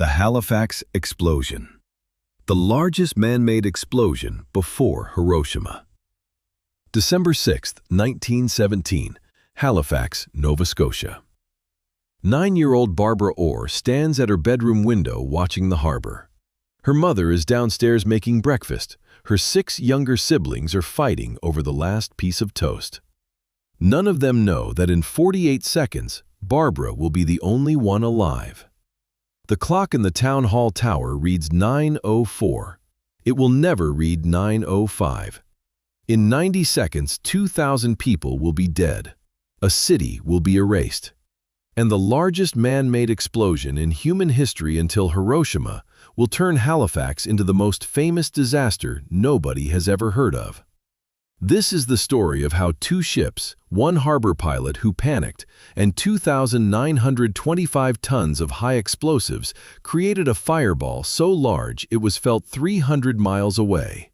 The Halifax Explosion. The largest man-made explosion before Hiroshima. December 6, 1917, Halifax, Nova Scotia. 9-year-old Barbara Orr stands at her bedroom window watching the harbor. Her mother is downstairs making breakfast. Her 6 younger siblings are fighting over the last piece of toast. None of them know that in 48 seconds, Barbara will be the only one alive. The clock in the town hall tower reads 9:04. It will never read 9:05. In 90 seconds, 2,000 people will be dead. A city will be erased. And the largest man-made explosion in human history until Hiroshima will turn Halifax into the most famous disaster nobody has ever heard of. This is the story of how 2 ships, 1 harbor pilot who panicked, and 2,925 tons of high explosives created a fireball so large it was felt 300 miles away.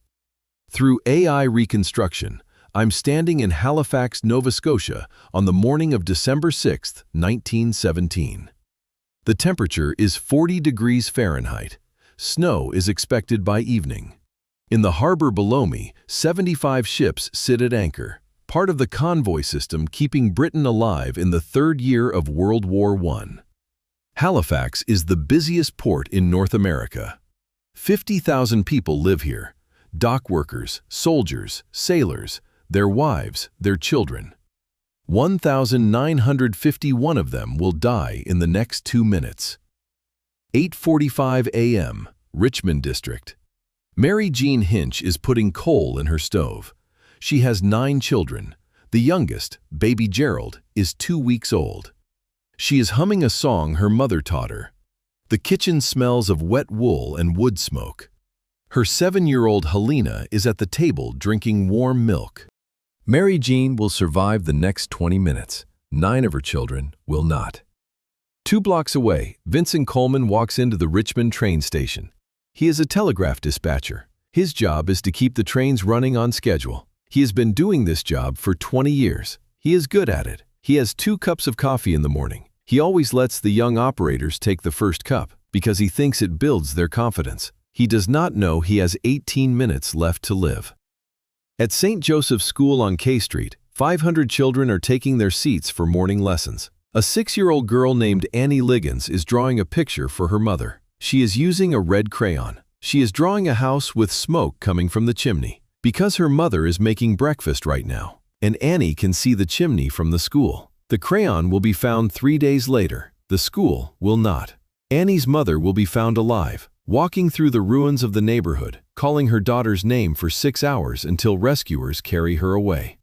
Through AI reconstruction, I'm standing in Halifax, Nova Scotia on the morning of December 6, 1917. The temperature is 40 degrees Fahrenheit. Snow is expected by evening. In the harbor below me, 75 ships sit at anchor, part of the convoy system keeping Britain alive in the 3rd year of World War I. Halifax is the busiest port in North America. 50,000 people live here: dock workers, soldiers, sailors, their wives, their children. 1,951 of them will die in the next 2 minutes. 8:45 a.m., Richmond District. Mary Jean Hinch is putting coal in her stove. She has 9 children. The youngest, baby Gerald, is 2 weeks old. She is humming a song her mother taught her. The kitchen smells of wet wool and wood smoke. Her 7-year-old Helena is at the table drinking warm milk. Mary Jean will survive the next 20 minutes. 9 of her children will not. 2 blocks away, Vincent Coleman walks into the Richmond train station. He is a telegraph dispatcher. His job is to keep the trains running on schedule. He has been doing this job for 20 years. He is good at it. He has 2 cups of coffee in the morning. He always lets the young operators take the first cup because he thinks it builds their confidence. He does not know he has 18 minutes left to live. At St. Joseph's School on K Street, 500 children are taking their seats for morning lessons. A 6-year-old girl named Annie Liggins is drawing a picture for her mother. She is using a red crayon. She is drawing a house with smoke coming from the chimney because her mother is making breakfast right now, and Annie can see the chimney from the school. The crayon will be found 3 days later. The school will not. Annie's mother will be found alive, walking through the ruins of the neighborhood, calling her daughter's name for 6 hours until rescuers carry her away.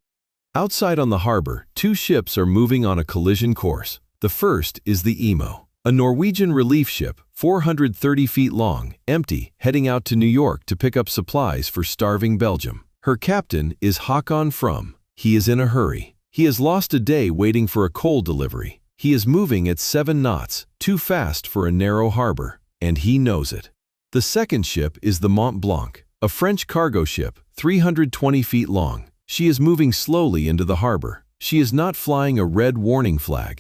Outside on the harbor, 2 ships are moving on a collision course. The first is the Emo, a Norwegian relief ship, 430 feet long, empty, heading out to New York to pick up supplies for starving Belgium. Her captain is Håkon From. He is in a hurry. He has lost a day waiting for a coal delivery. He is moving at 7 knots, too fast for a narrow harbor, and he knows it. The second ship is the Mont-Blanc, a French cargo ship, 320 feet long. She is moving slowly into the harbor. She is not flying a red warning flag.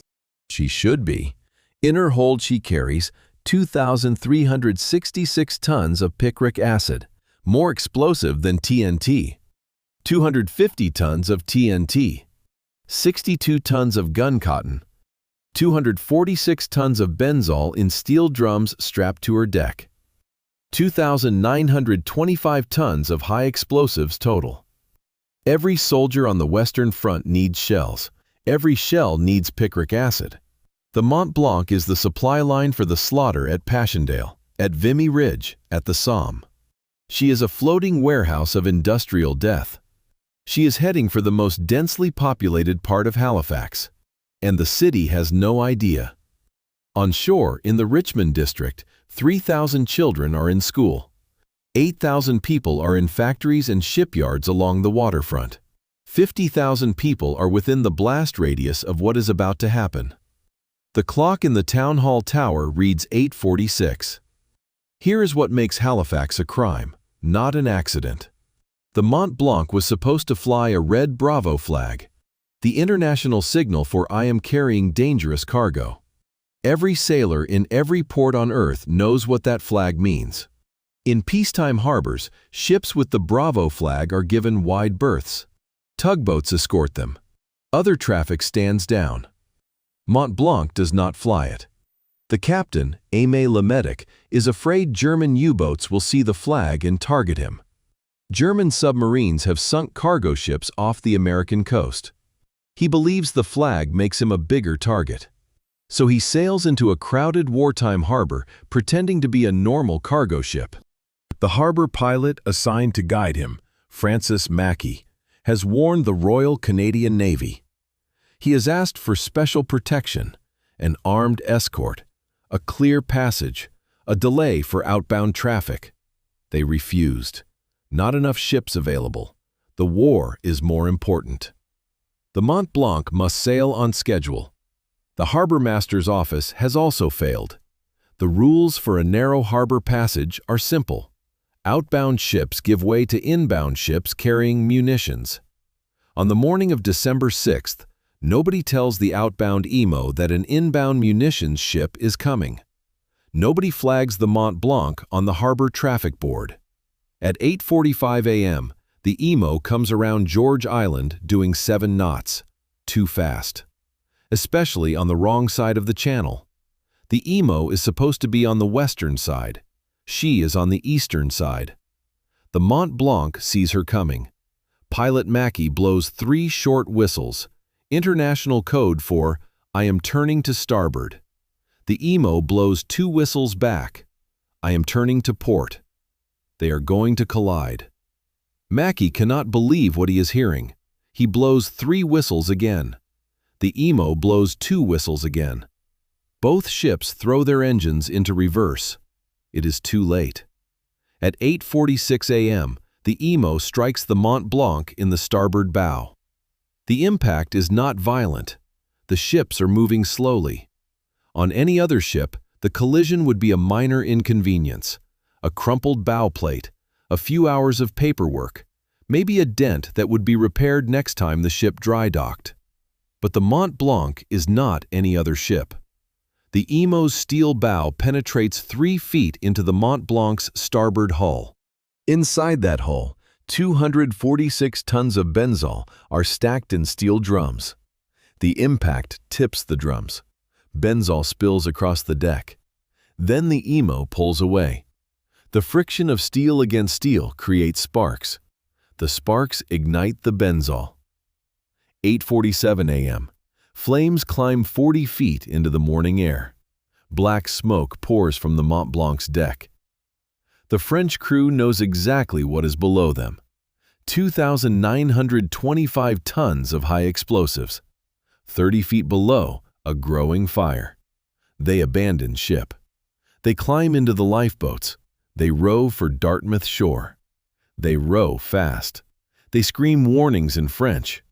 She should be. In her hold she carries 2,366 tons of picric acid, more explosive than TNT, 250 tons of TNT, 62 tons of gun cotton, 246 tons of benzol in steel drums strapped to her deck, 2,925 tons of high explosives total. Every soldier on the Western Front needs shells. Every shell needs picric acid. The Mont-Blanc is the supply line for the slaughter at Passchendaele, at Vimy Ridge, at the Somme. She is a floating warehouse of industrial death. She is heading for the most densely populated part of Halifax, and the city has no idea. On shore, in the Richmond District, 3,000 children are in school. 8,000 people are in factories and shipyards along the waterfront. 50,000 people are within the blast radius of what is about to happen. The clock in the town hall tower reads 8:46. Here is what makes Halifax a crime, not an accident. The Mont-Blanc was supposed to fly a red Bravo flag, the international signal for I am carrying dangerous cargo. Every sailor in every port on Earth knows what that flag means. In peacetime harbors, ships with the Bravo flag are given wide berths. Tugboats escort them. Other traffic stands down. Mont-Blanc does not fly it. The captain, Aimé le Medic, is afraid German U-boats will see the flag and target him. German submarines have sunk cargo ships off the American coast. He believes the flag makes him a bigger target. So he sails into a crowded wartime harbor, pretending to be a normal cargo ship. The harbor pilot assigned to guide him, Francis Mackey, has warned the Royal Canadian Navy. He has asked for special protection, an armed escort, a clear passage, a delay for outbound traffic. They refused. Not enough ships available. The war is more important. The Mont-Blanc must sail on schedule. The harbor master's office has also failed. The rules for a narrow harbor passage are simple. Outbound ships give way to inbound ships carrying munitions. On the morning of December 6th, nobody tells the outbound EMO that an inbound munitions ship is coming. Nobody flags the Mont-Blanc on the harbor traffic board. At 8:45 a.m., the EMO comes around George Island doing 7 knots, too fast. Especially on the wrong side of the channel. The EMO is supposed to be on the western side. She is on the eastern side. The Mont-Blanc sees her coming. Pilot Mackey blows 3 short whistles, international code for "I am turning to starboard." The EMO blows 2 whistles back. "I am turning to port." They are going to collide. Mackey cannot believe what he is hearing. He blows 3 whistles again. The EMO blows 2 whistles again. Both ships throw their engines into reverse. It is too late. At 8:46 a.m., the EMO strikes the Mont-Blanc in the starboard bow. The impact is not violent. The ships are moving slowly. On any other ship, the collision would be a minor inconvenience. A crumpled bow plate, a few hours of paperwork, maybe a dent that would be repaired next time the ship dry docked. But the Mont-Blanc is not any other ship. The EMO's steel bow penetrates 3 feet into the Mont-Blanc's starboard hull. Inside that hull, 246 tons of benzol are stacked in steel drums. The impact tips the drums. Benzol spills across the deck. Then the EMO pulls away. The friction of steel against steel creates sparks. The sparks ignite the benzol. 8:47 a.m. Flames climb 40 feet into the morning air. Black smoke pours from the Mont-Blanc's deck. The French crew knows exactly what is below them. 2,925 tons of high explosives. 30 feet below, a growing fire. They abandon ship. They climb into the lifeboats. They row for Dartmouth shore. They row fast. They scream warnings in French.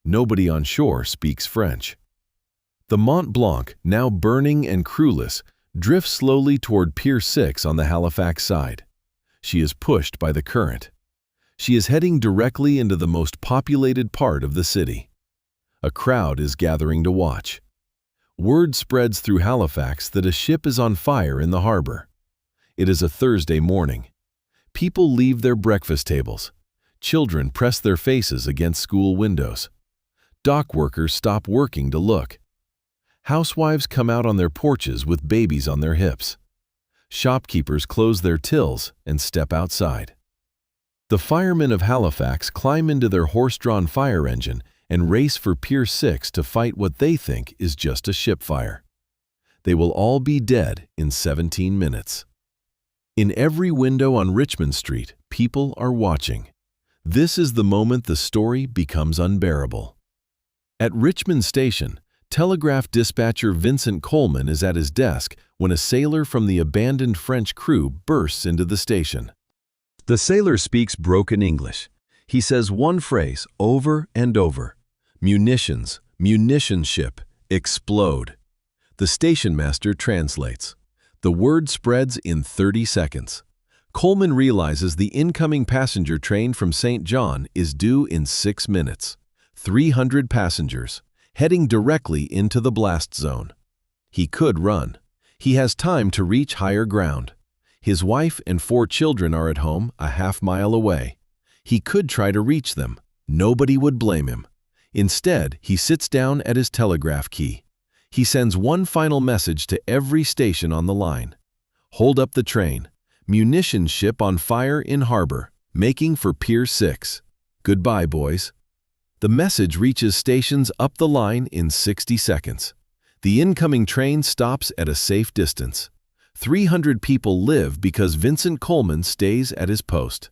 Nobody on shore speaks French. The Mont-Blanc, now burning and crewless, drifts slowly toward Pier 6 on the Halifax side. She is pushed by the current. She is heading directly into the most populated part of the city. A crowd is gathering to watch. Word spreads through Halifax that a ship is on fire in the harbor. It is a Thursday morning. People leave their breakfast tables. Children press their faces against school windows. Dock workers stop working to look. Housewives come out on their porches with babies on their hips. Shopkeepers close their tills and step outside. The firemen of Halifax climb into their horse-drawn fire engine and race for Pier 6 to fight what they think is just a ship fire. They will all be dead in 17 minutes. In every window on Richmond Street, people are watching. This is the moment the story becomes unbearable. At Richmond Station, telegraph dispatcher Vincent Coleman is at his desk when a sailor from the abandoned French crew bursts into the station. The sailor speaks broken English. He says one phrase over and over. Munitions, munitions ship, explode. The station master translates. The word spreads in 30 seconds. Coleman realizes the incoming passenger train from St. John is due in 6 minutes. 300 passengers, heading directly into the blast zone. He could run. He has time to reach higher ground. His wife and 4 children are at home, a half-mile away. He could try to reach them. Nobody would blame him. Instead, he sits down at his telegraph key. He sends one final message to every station on the line. Hold up the train. Munitions ship on fire in harbor, making for Pier 6. Goodbye, boys. The message reaches stations up the line in 60 seconds. The incoming train stops at a safe distance. 300 people live because Vincent Coleman stays at his post.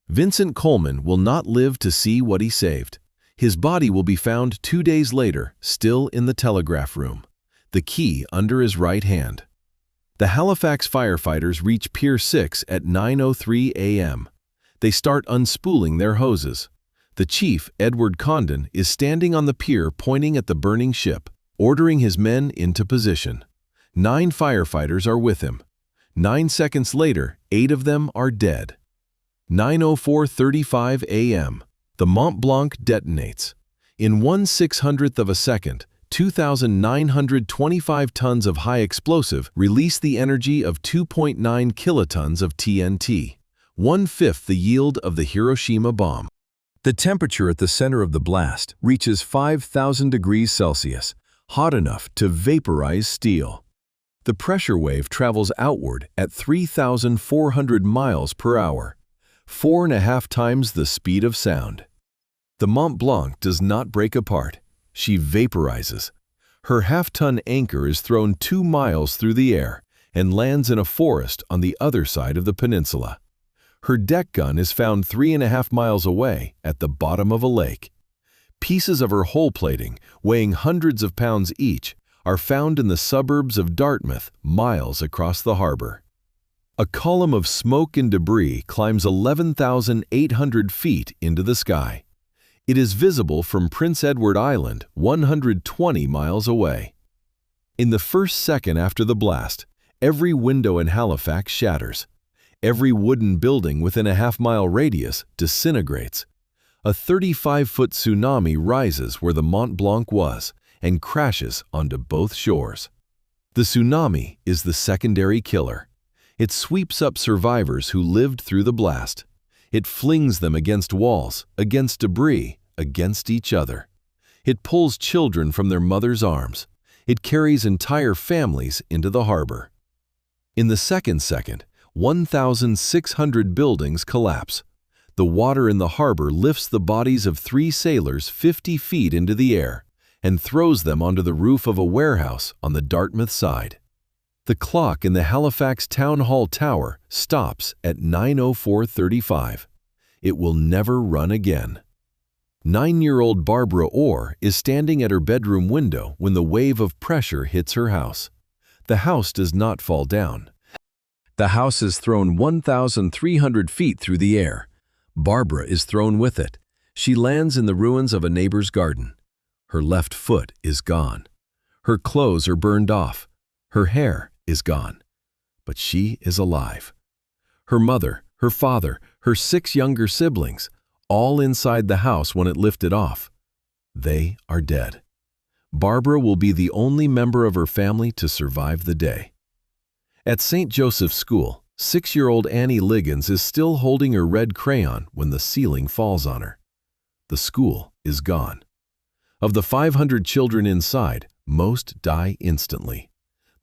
Vincent Coleman will not live to see what he saved. His body will be found 2 days later, still in the telegraph room, the key under his right hand. The Halifax firefighters reach Pier 6 at 9:03 a.m. They start unspooling their hoses. The chief, Edward Condon, is standing on the pier pointing at the burning ship, ordering his men into position. 9 firefighters are with him. 9 seconds later, 8 of them are dead. 9:04:35 a.m. The Mont-Blanc detonates. In 1/600th of a second, 2,925 tons of high explosive release the energy of 2.9 kilotons of TNT, 1/5 the yield of the Hiroshima bomb. The temperature at the center of the blast reaches 5,000 degrees Celsius, hot enough to vaporize steel. The pressure wave travels outward at 3,400 miles per hour, 4.5 times the speed of sound. The Mont-Blanc does not break apart. She vaporizes. Her half-ton anchor is thrown 2 miles through the air and lands in a forest on the other side of the peninsula. Her deck gun is found 3.5 miles away at the bottom of a lake. Pieces of her hull plating, weighing hundreds of pounds each, are found in the suburbs of Dartmouth, miles across the harbor. A column of smoke and debris climbs 11,800 feet into the sky. It is visible from Prince Edward Island, 120 miles away. In the first second after the blast, every window in Halifax shatters. Every wooden building within a half-mile radius disintegrates. A 35-foot tsunami rises where the Mont-Blanc was and crashes onto both shores. The tsunami is the secondary killer. It sweeps up survivors who lived through the blast. It flings them against walls, against debris, against each other. It pulls children from their mother's arms. It carries entire families into the harbor. In the second, 1,600 buildings collapse. The water in the harbor lifts the bodies of 3 sailors 50 feet into the air and throws them onto the roof of a warehouse on the Dartmouth side. The clock in the Halifax Town Hall Tower stops at 9:04:35. It will never run again. 9-year-old Barbara Orr is standing at her bedroom window when the wave of pressure hits her house. The house does not fall down. The house is thrown 1,300 feet through the air. Barbara is thrown with it. She lands in the ruins of a neighbor's garden. Her left foot is gone. Her clothes are burned off. Her hair is gone. But she is alive. Her mother, her father, her 6 younger siblings, all inside the house when it lifted off. They are dead. Barbara will be the only member of her family to survive the day. At St. Joseph's School, 6-year-old Annie Liggins is still holding her red crayon when the ceiling falls on her. The school is gone. Of the 500 children inside, most die instantly.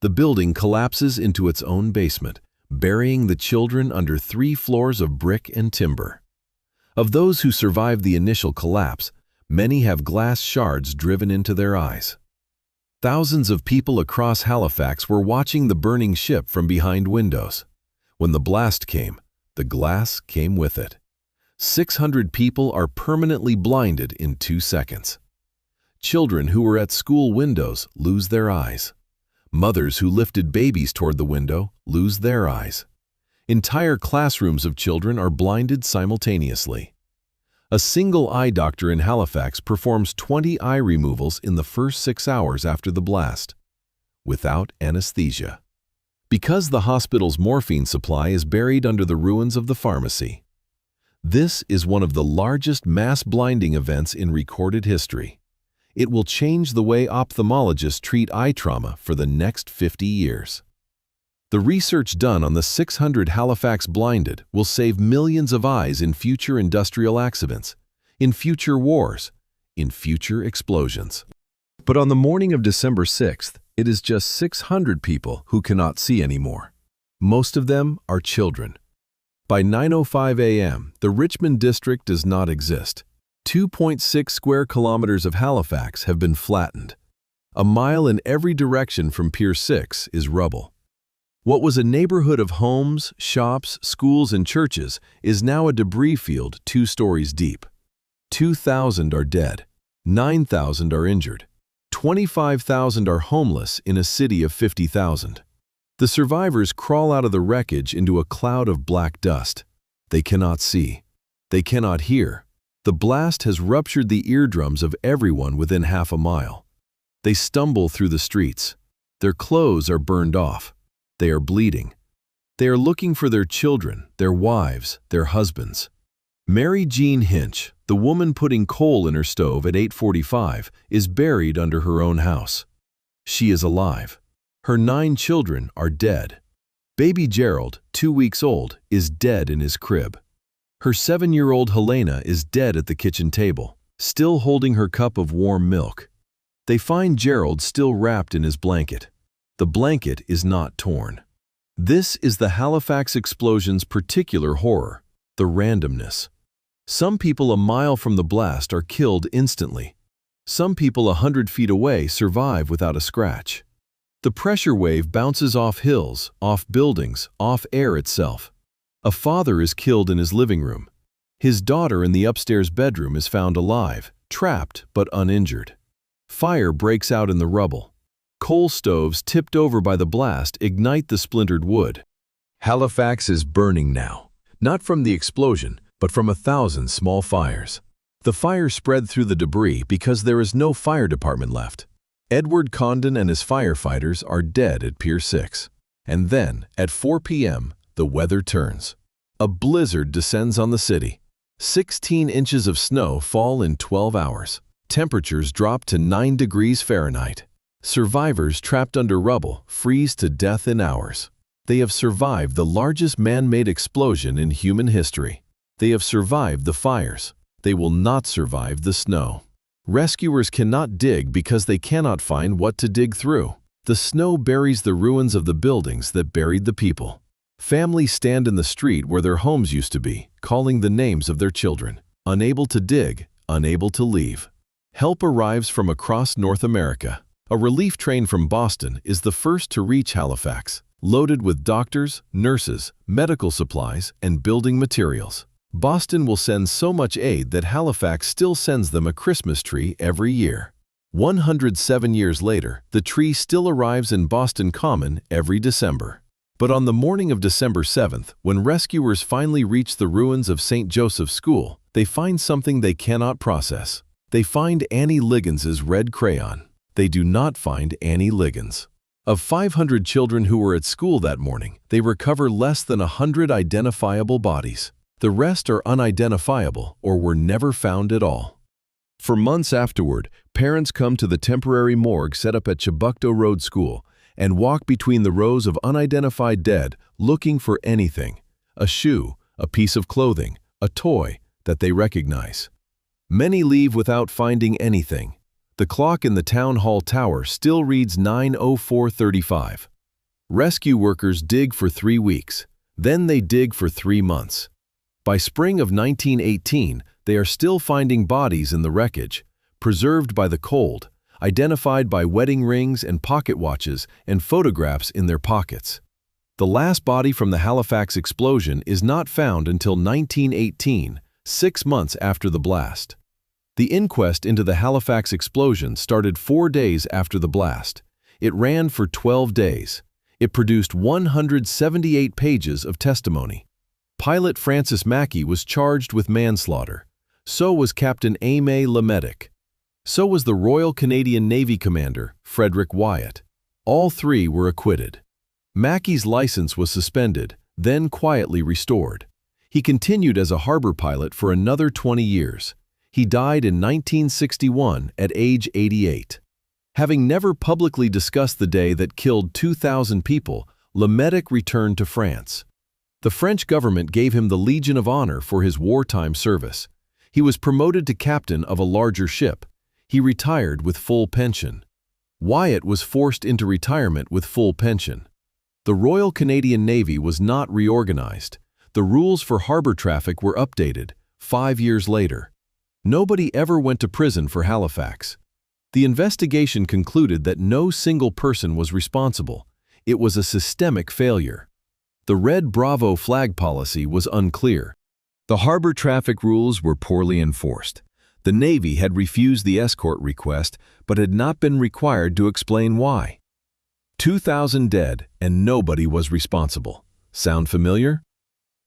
The building collapses into its own basement, burying the children under 3 floors of brick and timber. Of those who survived the initial collapse, many have glass shards driven into their eyes. Thousands of people across Halifax were watching the burning ship from behind windows. When the blast came, the glass came with it. 600 people are permanently blinded in 2 seconds. Children who were at school windows lose their eyes. Mothers who lifted babies toward the window lose their eyes. Entire classrooms of children are blinded simultaneously. A single eye doctor in Halifax performs 20 eye removals in the first 6 hours after the blast, without anesthesia, because the hospital's morphine supply is buried under the ruins of the pharmacy. This is one of the largest mass blinding events in recorded history. It will change the way ophthalmologists treat eye trauma for the next 50 years. The research done on the 600 Halifax blinded will save millions of eyes in future industrial accidents, in future wars, in future explosions. But on the morning of December 6th, it is just 600 people who cannot see anymore. Most of them are children. By 9:05 a.m., the Richmond district does not exist. 2.6 square kilometers of Halifax have been flattened. A mile in every direction from Pier 6 is rubble. What was a neighborhood of homes, shops, schools, and churches is now a debris field 2 stories deep. 2,000 are dead. 9,000 are injured. 25,000 are homeless in a city of 50,000. The survivors crawl out of the wreckage into a cloud of black dust. They cannot see. They cannot hear. The blast has ruptured the eardrums of everyone within half a mile. They stumble through the streets. Their clothes are burned off. They are bleeding. They are looking for their children, their wives, their husbands. Mary Jean Hinch, the woman putting coal in her stove at 8:45, is buried under her own house. She is alive. Her 9 children are dead. Baby Gerald, 2 weeks old, is dead in his crib. Her 7-year-old Helena is dead at the kitchen table, still holding her cup of warm milk. They find Gerald still wrapped in his blanket. The blanket is not torn. This is the Halifax Explosion's particular horror, the randomness. Some people a mile from the blast are killed instantly. Some people 100 feet away survive without a scratch. The pressure wave bounces off hills, off buildings, off air itself. A father is killed in his living room. His daughter in the upstairs bedroom is found alive, trapped but uninjured. Fire breaks out in the rubble. Coal stoves tipped over by the blast ignite the splintered wood. Halifax is burning now, not from the explosion, but from 1,000 small fires. The fire spread through the debris because there is no fire department left. Edward Condon and his firefighters are dead at Pier 6. And then, at 4 p.m., the weather turns. A blizzard descends on the city. 16 inches of snow fall in 12 hours. Temperatures drop to 9 degrees Fahrenheit. Survivors trapped under rubble freeze to death in hours. They have survived the largest man-made explosion in human history. They have survived the fires. They will not survive the snow. Rescuers cannot dig because they cannot find what to dig through. The snow buries the ruins of the buildings that buried the people. Families stand in the street where their homes used to be, calling the names of their children, unable to dig, unable to leave. Help arrives from across North America. A relief train from Boston is the first to reach Halifax, loaded with doctors, nurses, medical supplies, and building materials. Boston will send so much aid that Halifax still sends them a Christmas tree every year. 107 years later, the tree still arrives in Boston Common every December. But on the morning of December 7th, when rescuers finally reach the ruins of St. Joseph's School, they find something they cannot process. They find Annie Liggins's red crayon. They do not find Annie Liggins. Of 500 children who were at school that morning, they recover less than 100 identifiable bodies. The rest are unidentifiable or were never found at all. For months afterward, parents come to the temporary morgue set up at Chebucto Road School and walk between the rows of unidentified dead looking for anything, a shoe, a piece of clothing, a toy that they recognize. Many leave without finding anything. The clock in the town hall tower still reads 9:04:35. Rescue workers dig for 3 weeks. Then they dig for 3 months. By spring of 1918, they are still finding bodies in the wreckage, preserved by the cold, identified by wedding rings and pocket watches and photographs in their pockets. The last body from the Halifax explosion is not found until 1918, 6 months after the blast. The inquest into the Halifax explosion started 4 days after the blast. It ran for 12 days. It produced 178 pages of testimony. Pilot Francis Mackey was charged with manslaughter. So was Captain Aimé Lemedic. So was the Royal Canadian Navy Commander, Frederick Wyatt. All 3 were acquitted. Mackey's license was suspended, then quietly restored. He continued as a harbor pilot for another 20 years. He died in 1961 at age 88. Having never publicly discussed the day that killed 2,000 people, Le Médic returned to France. The French government gave him the Legion of Honor for his wartime service. He was promoted to captain of a larger ship. He retired with full pension. Wyatt was forced into retirement with full pension. The Royal Canadian Navy was not reorganized. The rules for harbor traffic were updated 5 years later. Nobody ever went to prison for Halifax. The investigation concluded that no single person was responsible. It was a systemic failure. The Red Bravo flag policy was unclear. The harbor traffic rules were poorly enforced. The Navy had refused the escort request but had not been required to explain why. 2,000 dead and nobody was responsible. Sound familiar?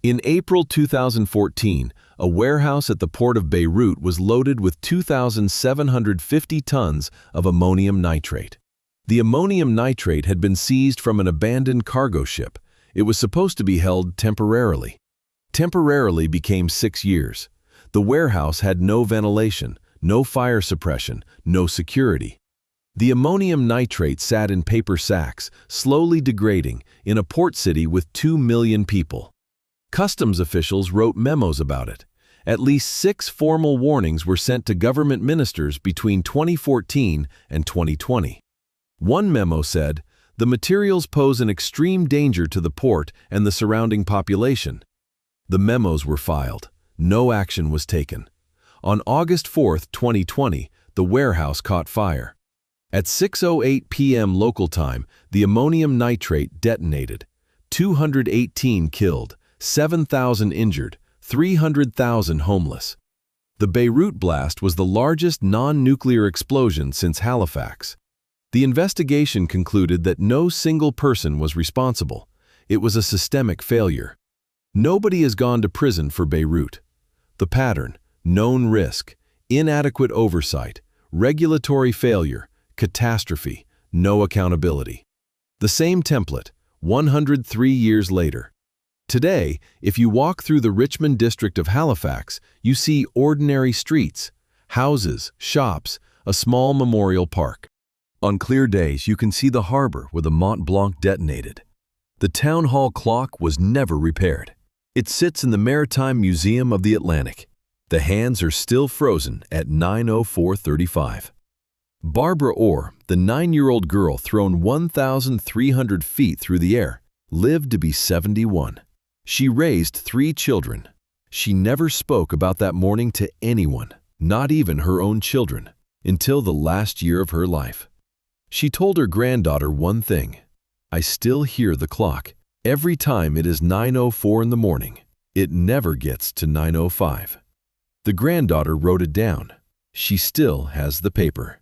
In April 2014, a warehouse at the port of Beirut was loaded with 2,750 tons of ammonium nitrate. The ammonium nitrate had been seized from an abandoned cargo ship. It was supposed to be held temporarily. Temporarily became 6 years. The warehouse had no ventilation, no fire suppression, no security. The ammonium nitrate sat in paper sacks, slowly degrading, in a port city with 2 million people. Customs officials wrote memos about it. At least 6 formal warnings were sent to government ministers between 2014 and 2020. One memo said, "The materials pose an extreme danger to the port and the surrounding population." The memos were filed. No action was taken. On August 4, 2020, the warehouse caught fire. At 6:08 p.m. local time, the ammonium nitrate detonated. 218 killed, 7,000 injured, 300,000 homeless. The Beirut blast was the largest non-nuclear explosion since Halifax. The investigation concluded that no single person was responsible. It was a systemic failure. Nobody has gone to prison for Beirut. The pattern: known risk, inadequate oversight, regulatory failure, catastrophe, no accountability. The same template, 103 years later. Today, if you walk through the Richmond district of Halifax, you see ordinary streets, houses, shops, a small memorial park. On clear days, you can see the harbor where the Mont-Blanc detonated. The town hall clock was never repaired. It sits in the Maritime Museum of the Atlantic. The hands are still frozen at 9:04:35. Barbara Orr, the 9-year-old girl thrown 1,300 feet through the air, lived to be 71. She raised 3 children. She never spoke about that morning to anyone, not even her own children, until the last year of her life. She told her granddaughter one thing: "I still hear the clock. Every time it is 9:04 in the morning, it never gets to 9:05. The granddaughter wrote it down. She still has the paper.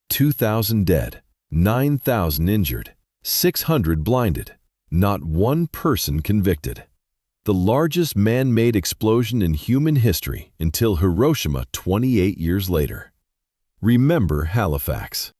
2,000 dead, 9,000 injured, 600 blinded, not one person convicted. The largest man-made explosion in human history until Hiroshima 28 years later. Remember Halifax.